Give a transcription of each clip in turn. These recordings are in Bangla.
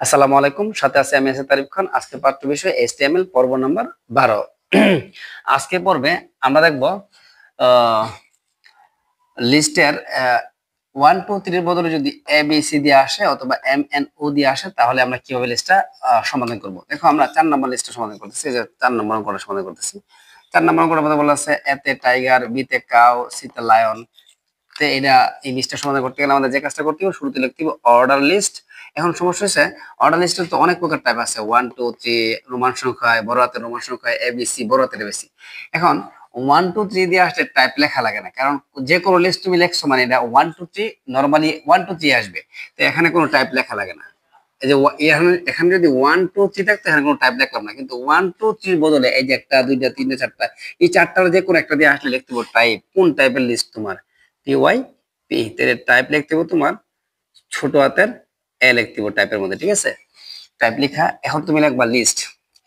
আসসালামু আলাইকুম, সাথে আছে আমি আছি তারিফ খান। আজকে পাঠ্য বিষয় HTML পর্ব নাম্বার 12। আজকে পর্বে আমরা দেখব লিস্টের 1 2 3 এর বদলে যদি ABC দিয়ে আসে অথবা MNO দিয়ে আসে তাহলে আমরা কিভাবে লিস্টটা সমাধান করব। দেখো আমরা 4 নম্বর লিস্টটা সমাধান করতেছি, এই যে 4 নম্বর অঙ্কটা সমাধান করতেছি। 4 নম্বর অঙ্কটার মধ্যে বলা আছে A তে টাইগার, B তে কাউ, C তে লায়ন। তো এটা এই লিস্টটা সমাধান করতে গেলে আমাদের যে কাজটা করতে হবে, শুরুতে লিখতে হবে অর্ডার লিস্ট। এখন সমস্যা হচ্ছে অর্ডার লিস্টের তো অনেক প্রকার টাইপ আছে, 1 2 3 রোমান সংখ্যায়, বড় হাতের রোমান সংখ্যায়, ABC বড় হাতের ABC। এখন 1 2 3 দিয়ে আসলে টাইপ লেখা লাগে না, কারণ যে কোনো লিস্ট তুমি লিখছো মানে এটা 1 2 3 নরমালি 1 2 3 আসবে। তো এখানে কোনো টাইপ লেখা লাগে না। এই যে এখানে যদি 1 2 3 থাকতো এখানে কোনো টাইপ লিখলাম না, কিন্তু 1 2 3 এর বদলে এই যে একটা দুইটা তিনটা চারটা, এই চারটার যে কোনো একটা দিয়ে আসলে লিখতে হবে টাইপ, কোন টাইপের লিস্ট তোমার, PYP। তাহলে টাইপ লিখতে হবে তোমার ছোট হাতের এ লিখতে হবে টাইপের মধ্যে, ঠিক আছে? টাইপ লেখা। এখন তুমি লিখবা লিস্ট,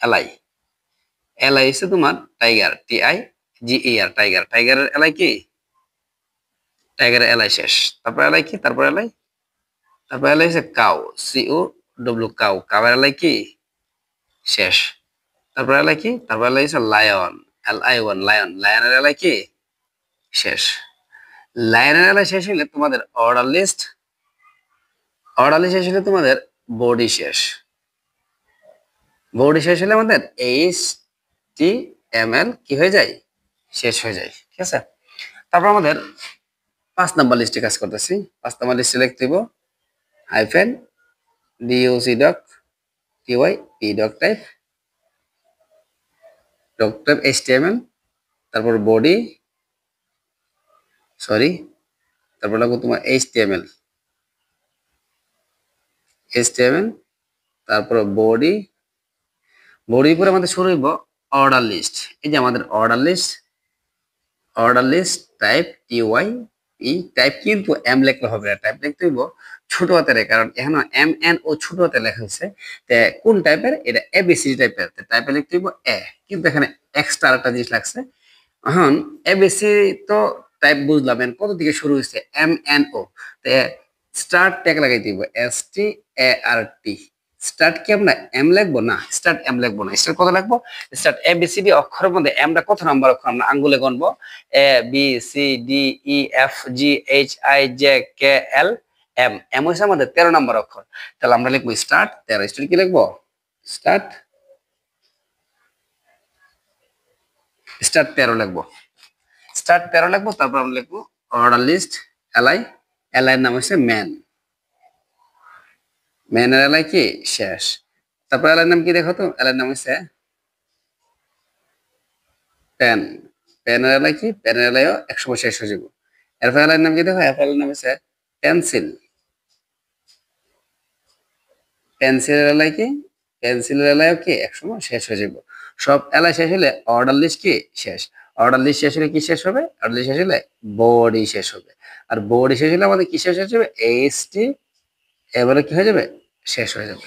এলআই। এলআই হচ্ছে তোমার টাইগার, TIGER, টাইগার। টাইগারের এলআই কি? টাইগারের এলআই শেষ। তারপর এলআই কি? তারপর এলআই, তারপর এলআই হচ্ছে কাউ, COW, কাউ। কাউয়ের এলআই কি? শেষ। তারপর এলআই কি? তারপর এলআই হচ্ছে লায়ন, LI1, লায়ন। লায়নের এলআই কি? শেষ। লায়নের এলআই শেষ হলে তোমাদের অর্ডার লিস্ট, অর্ডার লিস্ট শেষ হলে তোমাদের বডি শেষ। বডি শেষ হলে আমাদের HTML কি হয়ে যায়? শেষ হয়ে যায়, ঠিক আছে? তারপর আমাদের 5 নাম্বার লিস্টে কাজ করতেছি। 5 নাম্বার লিস্টে লিখতে হবে hyphen doc doc doc type HTML, তারপর বডি, সরি, তারপর লাগবে তোমার HTML, তারপর বডি। বডির পরে আমাদের শুরু হইব অর্ডার লিস্ট। এই যে আমাদের order list, order list type TYP। Type কিন্তু এম লিখলে হবে না, টাইপ লিখতে হইব ছোট হাতের, কারণ এখানে MNO ছোট হাতে লেখা হয়েছে। কোন টাইপের? এটা ABCD টাইপের। টাইপে লিখতে হইব এ, কিন্তু এখানে এক্সট্রা একটা জিনিস লাগছে। এখন ABC তো টাইপ বুঝলাম, কত থেকে শুরু হয়েছে? MNO। স্টার্ট ট্যাগ লাগাই দিব START। স্টার্ট কি আমরা এম লিখবো? না, স্টার্ট এম লিখবো না। স্টার্ট কত লিখবো? স্টার্ট ABCD অক্ষরের মধ্যে এমটা কত নাম্বার অক্ষর? আমরা আঙ্গুলে গণবো। ABCDEFGHIJKL M। এম হচ্ছে আমাদের 13 নাম্বার অক্ষর। তাহলে আমরা লিখবো স্টার্ট 13। স্টার্ট কি লিখবো? স্টার্ট, স্টার্ট 13 লিখবো। স্টার্ট 13 লিখবো। তারপর আমরা লিখবো অর্ডার লিস্ট এলআই। এলআই এর নাম হচ্ছে ম্যান। ম্যানের এলআই কি? শেষ। তারপর এলআই নাম কি দেখো তো? এলআই নাম হচ্ছে পেন। পেনের এলআই কি? পেনের এলআইও একসময় শেষ হয়ে যাবো। এরপর এলআই নাম কি দেখো? এরপর নাম হচ্ছে পেন্সিল। পেন্সিলের এলআই কি? পেন্সিলের এলআইও কি? একসময় শেষ হয়ে যাবো। সব এলআই শেষ হলে অর্ডার লিস্ট কি? শেষ। অর্ডার লিস্ট শেষ হলে কি শেষ হবে? অর্ডার লিস্ট শেষ হলে বডি শেষ হবে। আর বডি শেষ হলে আমাদের কি শেষ হয়ে যাবে? HT, এবারে কি হয়ে যাবে? শেষ হয়ে যাবে।